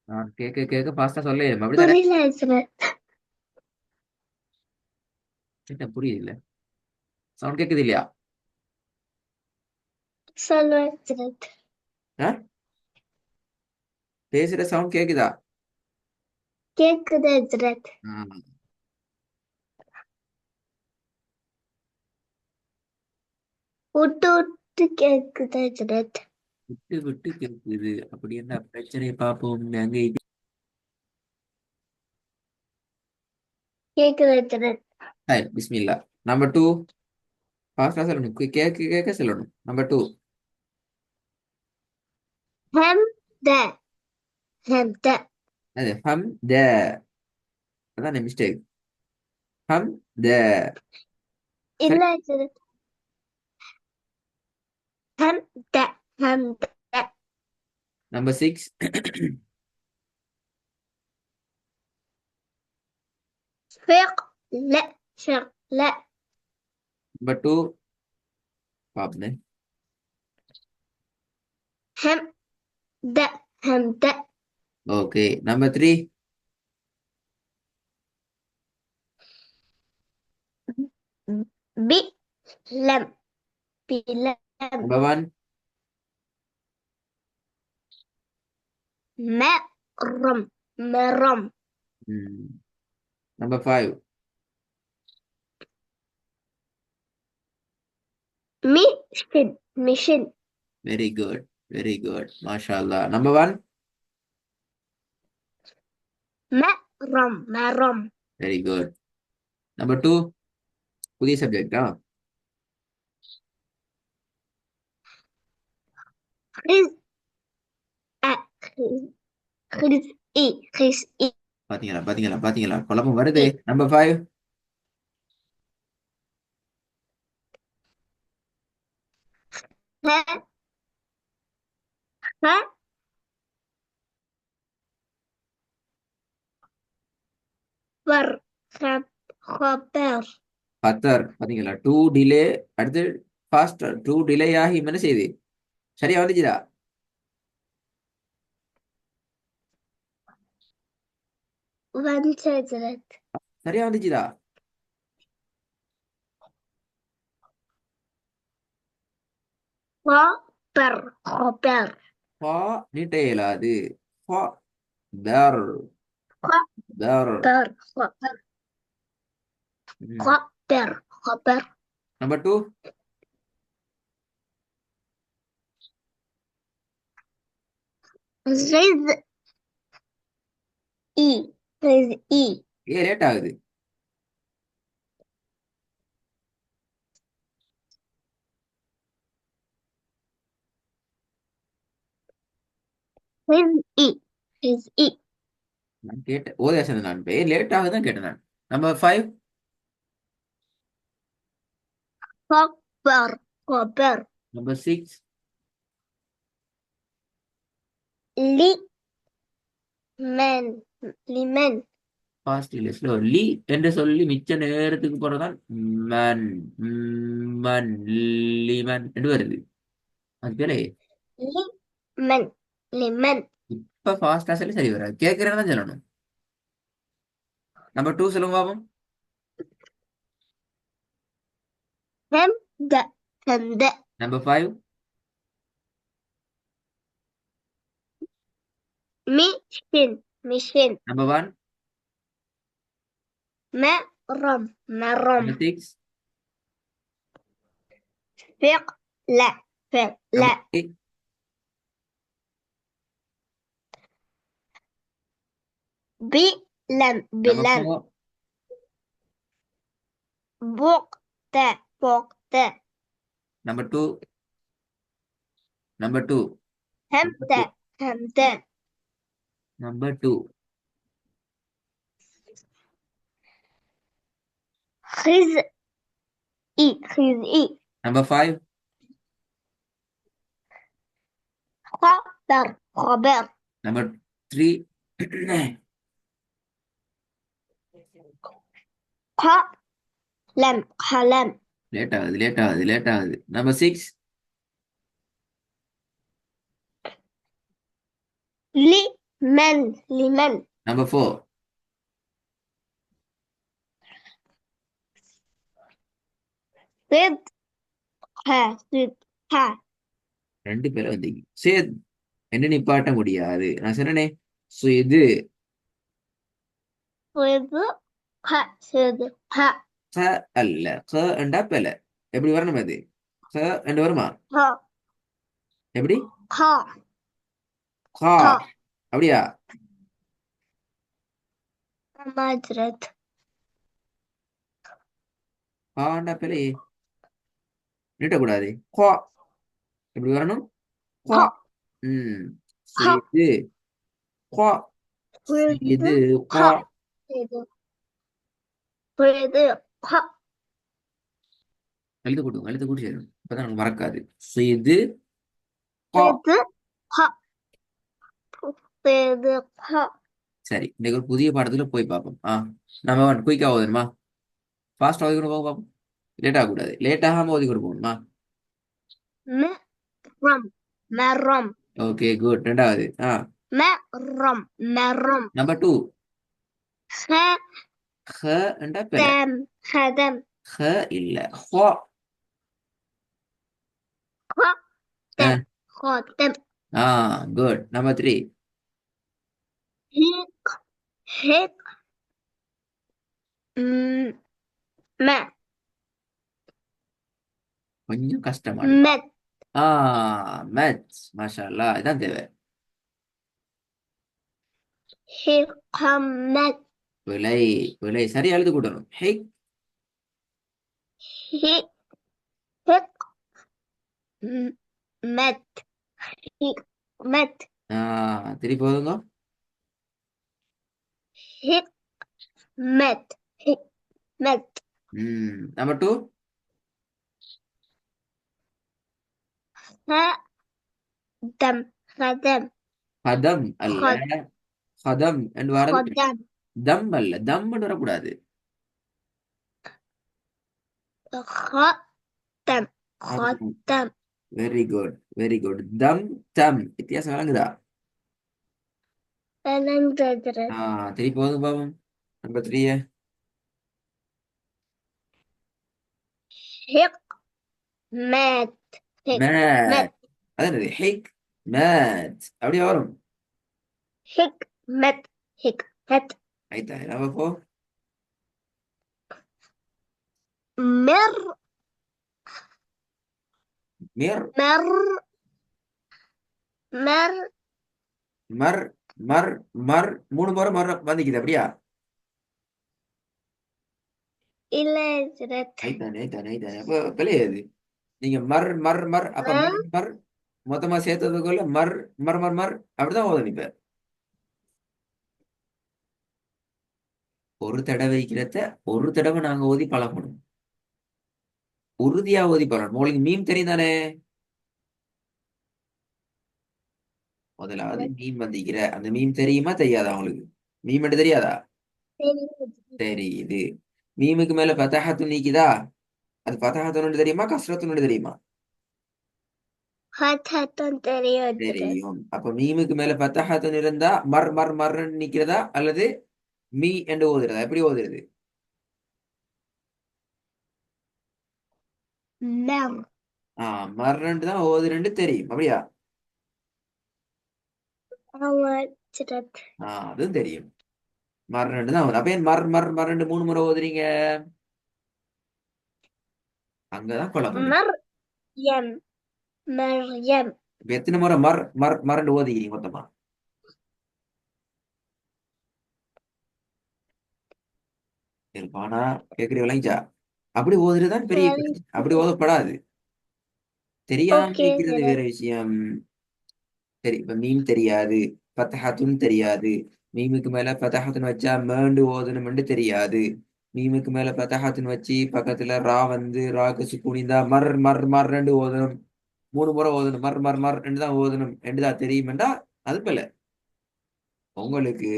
நான் கேட்க கேட்க ஃபாஸ்டா சொல்ல அப்படித்தானே? புரியல ஹஜ்ரத். என்ன புரியுது? சவுண்ட் கேக்குது இல்லையா? சொல்லு ஹஜ்ரத். ஆ? பேசுற சவுண்ட் கேக்குதா? கேக்குது ஹஜ்ரத். ஆ. விட்டு விட்டு கேக்குது ஹஜ்ரத். விட்டு விட்டு கேக்குது. அப்படி என்ன பிரச்சனையை பார்ப்போம் அங்க இது. கேக்குது ஹஜ்ரத். ஹாய் பிஸ்மில்லா. Number two. ஃபாஸ்டா சொல்லணும். கேட்க கேட்க சொல்லணும். Number two. ஹம் த. ஹம் த. அது ஹம் த. அதான் மிஸ்டேக். ஹம் த. இல்ல சரி. ஹஜ்ரத். ஹம் த. ஹம் த. Number six. فق. لا. شق لا. Number two. பாப்பேன். هم د. هم د. Okay. Number three. ب. لم. بلم. Number one. مرم. مرم. Number five. مشن. مشن. Very good. Very good. மாஷா அல்லா. Number one. مرم. مرم. Very good. Number two. புதிய சப்ஜெக்டா? خز. خز. خز. إي. خز إي. பாத்தீங்களா பாத்தீங்களா பாத்தீங்களா குழப்பம் வருதே. Number five. ها. ها. بر. خب. خبر. பத்தர். பாத்தீங்களா டூ டிலே. அடுத்து ஃபாஸ்ட் டூ டிலே ஆகி என்ன செய்யுது? சரியா வந்துச்சுதா? وانتظرت. சரியா வந்துச்சுதா? خبر. خبر. ஃபா நீட்ட இயலாது. ஃபா பேர். பேர். خبر. خبر. خبر. خبر. Number two. غذائي. غذائي. ஏன் லேட் ஆகுது? غذائي. غذائي. நான் கேட்டேன் ஓதேசன் நான் ஏன் லேட் ஆகுதுன்னு கேட்டேன் நான். Number five. خبر. خبر. Number six. لمن. لمن. Fast இல்ல ஸ்லோ. லீ என்று சொல்லி மிச்ச நேரத்துக்கு போறதான் மன். மன். லிமன் என்று வருது. அது பேரே. لمن. لمن. இப்ப ஃபாஸ்டா சொல்லி சரி வராது. கேட்கறேன்னு தான் சொல்லணும். நம்பர் டூ சொல்லுங்க பாப்போம். همدأ. همدأ. Number five. مشن. مشن. Number one. مرم. مرم. Number six. فق. لا. فق. Number لا. Eight. بلم. Number بلم. Four. وقت. وقت. Number two. Number two. Number two. همدأ. همدأ. Number two. خذ. إي. خذ إي. Number five. خبر. خبر. Number three. قلم. قلم. Late ஆகுது லேட் ஆகுது லேட் ஆகுது. Number six. لمن. من لمن நம்பர் 4. صدها صدها ரெண்டு பேரும் வந்தீங்க. சேத் என்ன நிப்பாட்ட முடியாது. நான் சொன்னனே இது صدها صدها க அல்ல. க என்றா பெல. எப்படி வரணும் அது? க என்று வருமா? ها எப்படி? ها கா ها அப்படியா? ما درت காண்டா பெல நீட்டக்கூடாது. கா எப்படி வரணும்? கா. ها ம். ها இது கா. இது கா. صدها صدها எழுத்து கூட்டி சேரும். அப்பதான் நமக்கு மறக்காது. இது கா. صدها صدها சரி, இன்னைக்கு ஒரு புதிய பாடத்துல போய் பார்ப்போம். நம்ம குயிக்கா ஓதுமா? ஃபாஸ்டா ஓதி கொண்டு போக பார்ப்போம். லேட் ஆகக்கூடாது. லேட் ஆகாம ஓதி கொண்டு போகணுமா? مرم مرم ஓகே, குட். ரெண்டாவது. مرم مرم நம்பர் 2. ஹ என்றா பெல. خدم خدم ஹ இல்ல. ஹா. خدم خدم குட். நம்பர் 3. هيك هيك ما கொஞ்சம் கஷ்டமா இருக்கு. مت மேத்ஸ். மாஷா அல்லாஹ். இதான் தேவை. حكمت விலை. விலை சரி எழுதி கூட்டணும். ஹே. هيك هيك مت حكمت திருப்பி போதுங்க. حكمت حكمت நம்பர் 2. خدم خدم ஹதம் அல்ல. خد ஹதம் என்று வரது. خدم தம் அல்ல. தம் வரக்கூடாது. خدم خدم வெரி குட், வெரி குட். தம் தம் வித்தியாசம் விளங்குதா? فلن تدرس திருப்பி போதும் பாவம். நம்பர் 3. حكمت மேத். அதான் ஹிக் மேத் அப்படியே வரும். حكمت حكمت ஆயிட்டா? நம்பர் 4. مر மிர். مر مر மர் மர் மர் 3 முறை மர் வந்துக்குது. அப்படியா? إلى جرت ஆயிட்டானே ஆயிட்டானே ஆயிட்டானே. அப்ப பிழையாது. நீங்க மர் மர் மர் அப்ப மர் மர் மொத்தமா சேர்த்ததுக்குள்ள மர் மர் மர் மர் அப்படிதான் ஓதணும். இப்ப ஒரு தடவைக்கிறத ஒரு தடவை நாங்க ஓதி பழகணும். உறுதியா ஓதி பழகணும். உங்களுக்கு மீம் தெரியும் தானே? முதலாவது மீம் வந்திக்கிற அந்த மீம் தெரியுமா தெரியாதா உங்களுக்கு? மீம் மட்டும் தெரியாதா? தெரியுது. மீமுக்கு மேல ஃபதஹத்து நீக்குதா? அது ஃபதஹத்துன்னு தெரியுமா கஸ்ரத்துன்னு தெரியுமா? ஹத்தன் தெரியும் தெரியும். அப்ப மீமுக்கு மேல ஃபதஹத்துன்னு இருந்தா மர் மர் மர்ன்னு நிக்கிறதா அல்லது மீ என்று ஓதுறதா? எப்படி ஓதுறது? மர் மர்ன்னு தான் ஓதுறேன்னு தெரியும். அப்படியா? ஜரத் அதுவும் தெரியும். மர்ன்னு தான் ஓதும். அப்ப ஏன் மர் மர் மர்ன்னு 3 முறை ஓதுறீங்க? அங்கதான் குழப்பம். மர்யம் மர்யம் இப்ப எத்தனை முறை மர் மர் மர்ன்னு ஓதிக்கிறீங்க மொத்தமா? இருப்பானா கேக்குறீ விளங்கிச்சா? அப்படி ஓதுறதுதான் பெரிய பிரச்சனை. அப்படி ஓதப்படாது. தெரியாம ஓகே இருக்கிறது வேற விஷயம். சரி, இப்ப மீம் தெரியாது, ஃபதஹத்துன் தெரியாது. மீமுக்கு மேல ஃபதஹத்துன் வச்சா மேண்டு ஓதணும்னு தெரியாது. மீமுக்கு மேல ஃபதஹத்துன் வச்சு பக்கத்துல ரா வந்து ராக்கு சுக்குனிந்தா மர் மர் மர் ரெண்டு ஓதணும். 3 முறை ஓதணும். மர் மர் மர் ரெண்டு தான் ஓதணும் என்றுதான் தெரியுமெண்டா அது போல. உங்களுக்கு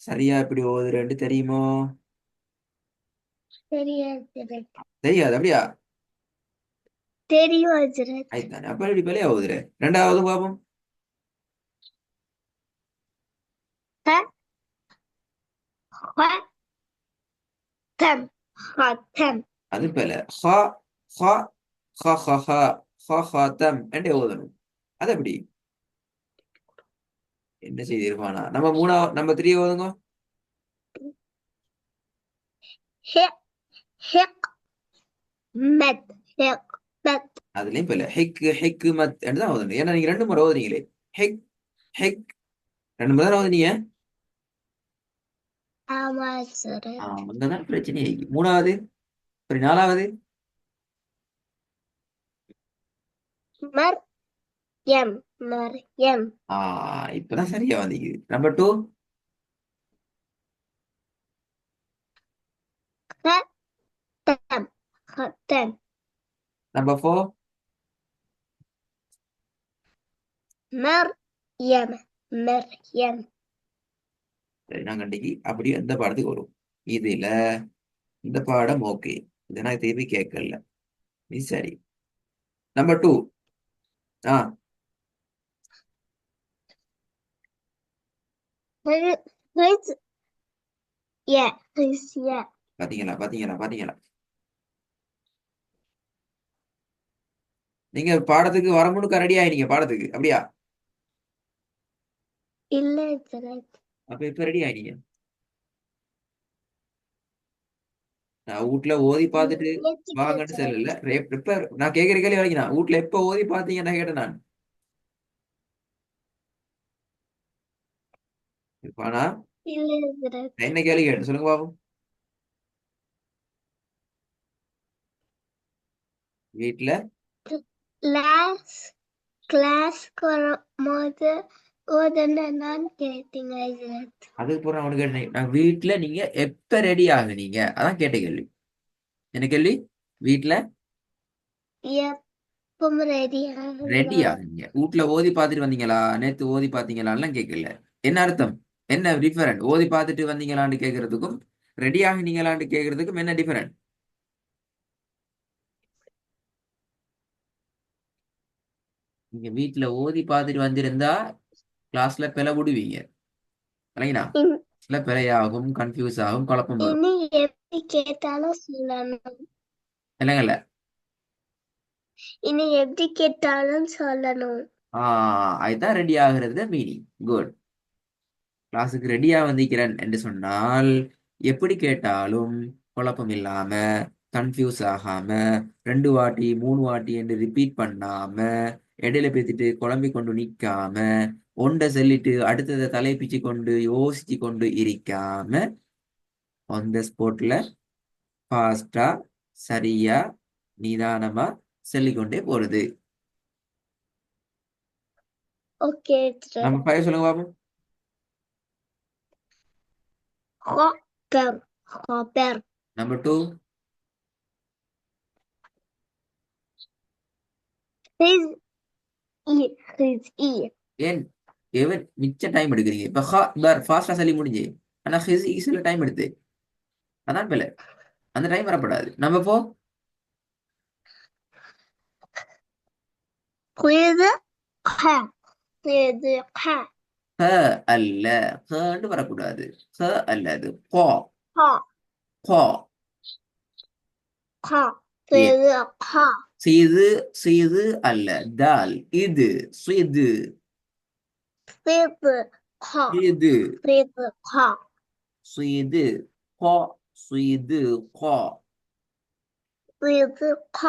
சரியா இப்படி ஓதுறேன்னு தெரியுமோ? தெரியாது ஜரத் தெரியாது. அப்படியா? தெரியும் ஜரத் ஆயித்தானே. அப்ப இப்படி பிள்ளையா ஓதுற. ரெண்டாவது பாப்போம். ختم ختم அது போல ஹா ஹா ஹா ஹா ஹா ஹா ஹாத்தம் என்று ஓதணும். அது எப்படி என்ன செய்திருப்பானா? நம்ம 3 ஓதுங்க. حكمت حكمت அதுலயும் போல ஹிக் மத் என்று தான் ஓதணும். ஏன்னா நீங்க 2 முறை ஓதுனீங்களே. ஹிக் ஹிக் 2 முறை தான் ஓதுனீங்க. أمازرت அங்கதான் பிரச்சனை. 3வது சரி 4வது مريم مريم இப்பதான் சரியா வந்தீங்க. நம்பர் 2 ختم ختم நம்பர் 4 مريم مريم சரி நாங்க அன்றைக்கு அப்படியே அந்த பாடத்துக்கு வரும். இதுல இந்த பாடம் ஓகே. இதை நான் திருப்பி கேட்கல. இது சரி. நம்பர் 2 ஆ خذ يا خذ பாத்தீங்களா பாத்தீங்களா பாத்தீங்களா? நீங்க பாடத்துக்கு வரமுன்னுக்கு ரெடி ஆயினீங்க பாடத்துக்கு அப்படியா? إلا زرت அப்ப இப்ப ரெடி ஆயினீங்க. நான் வீட்டுல ஓதி பார்த்துட்டு வாங்கன்னு சொல்லல. எப்ப நான் கேட்கிற கேள்வி வரைக்கும் நான் வீட்டுல எப்ப ஓதி பார்த்தீங்கன்னா கேட்டேன் நான். இப்ப ஆனா إلا زرت என்ன கேள்வி கேட்டேன் சொல்லுங்க பாப்போம். வீட்டுல கிளாஸ் கிளாஸ்க்கு வரும்போது ஓதுன நான் கேட்டீங்க زرت அதுக்கு போற அவனுக்கு கேட்டேன். நான் வீட்டுல நீங்க எப்ப ரெடி ஆகுனீங்க அதான் கேட்ட கேள்வி. என்ன கேள்வி? வீட்டுல எப்பவும் ரெடி ரெடி ஆகுங்க ஆகுங்க. வீட்டுல ஓதி பார்த்துட்டு வந்தீங்களா? நேத்து ஓதி பார்த்தீங்களான்லாம் கேட்கல. என்ன அர்த்தம்? என்ன டிஃபரெண்ட்? ஓதி பார்த்துட்டு வந்தீங்களான்னு கேட்கறதுக்கும் ரெடி ஆகினீங்களான்னு கேட்கறதுக்கும் என்ன டிஃபரெண்ட்? நீங்க வீட்டுல ஓதி பார்த்துட்டு வந்திருந்தா கிளாஸ்ல பிழை விடுவீங்க. இல்லைங்களா? சில பிழையாகும், கன்ஃபியூஸ் ஆகும், குழப்பம் வரும். இனி எப்படி கேட்டாலும் சொல்லணும் இல்லைங்கல்ல? இனி எப்படி கேட்டாலும் சொல்லணும் அதுதான் ரெடி ஆகுறது மீனிங். குட். கிளாஸுக்கு ரெடியா வந்திருக்கிறேன் என்று சொன்னால் எப்படி கேட்டாலும் குழப்பம் இல்லாம, கன்ஃபியூஸ் ஆகாம, 2 வாட்டி 3 வாட்டி என்று ரிப்பீட் பண்ணாம, இடையில பேத்திட்டு குழம்பி கொண்டு நிக்காம, ஒன்றை சொல்லிட்டு அடுத்ததை தலைப்பிச்சு கொண்டு யோசிச்சு கொண்டு இருக்காம, ஆன் த ஸ்பாட்ல ஃபாஸ்டா சரியா நிதானமா சொல்லிக்கொண்டே போறது. ஓகே நம்ம 5 சொல்லுங்க பாப்போம். خبر خبر நம்பர் 2 خزي خزي ஏன் எவன் மிச்ச டைம் எடுக்கிறீங்க? இப்ப ஃபாஸ்டா சொல்லி முடிஞ்சு ஆனா சில டைம் எடுத்து அதான் பிள்ளை. அந்த டைம் வரப்படாது. நம்பர் 4 صدق صدق ஹ அல்ல. ஹன்னு வரக்கூடாது. ஹ அல்லது கோ ها கோ. ها ஏ صدق சீது சீது அல்ல. தால் இது சீது صدق இது صدق சீது கோ சீது கோ. صدق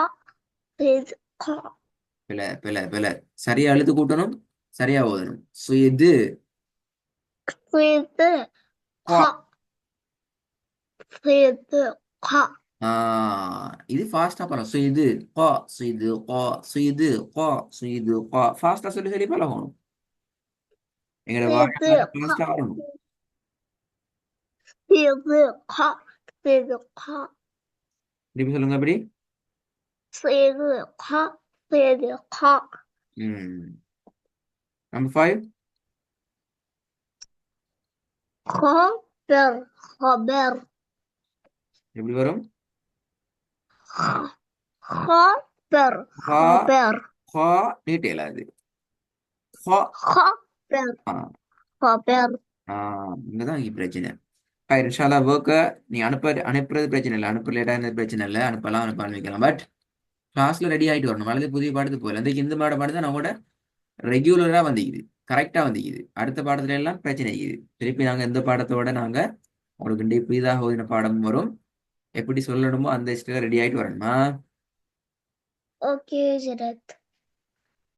صدق பிள்ளை பிள்ளை பிள்ளை சரியா எழுத்து கூட்டணும், சரியா ஓதணும். சீது صدق கோ. صدق இது ஃபாஸ்டா பழம். சுயிது கோ சுயிது கோ சுயிது கோ சுயிது கோ. ஃபாஸ்டா சொல்லி சொல்லி பழகணும். எங்களோட வாயால صدق ஃபாஸ்டா வரணும். صدق صدق திருப்பி சொல்லுங்க அப்படி. صدق صدق நம்பர் 5 خبر خبر எப்படி வரும்? خبر ஹா خبر ஹா நீட்டேல அது. ஹா خبر ஆ, خبر இங்கதான் இங்க பிரச்சனை. இன்ஷால்லா ஒர்க்கை நீ அனுப்புறது பிரச்சனை இல்லை, அனுப்ப லேட்டாக இருந்தது பிரச்சனை இல்லை, அனுப்ப ஆரம்பிக்கலாம். பட் கிளாஸ்ல ரெடி ஆகிட்டு வரணும். அல்லது புதிய பாடத்துக்கு போகல, இந்த இந்த பாடம் தான் நம்மளோட ரெகுலரா வந்துக்குது, கரெக்டா வந்துக்குது. அடுத்த பாடத்துல எல்லாம் பிரச்சனை இருக்குது. திருப்பி நாங்க இந்த பாடத்தோட நாங்க உங்களுக்கு புதிதாக ஓதின பாடம் வரும், எப்படி சொல்லணுமோ அந்த இஷ்டத்துல ரெடி ஆயிட்டு வரணுமா? Okay, Jarat.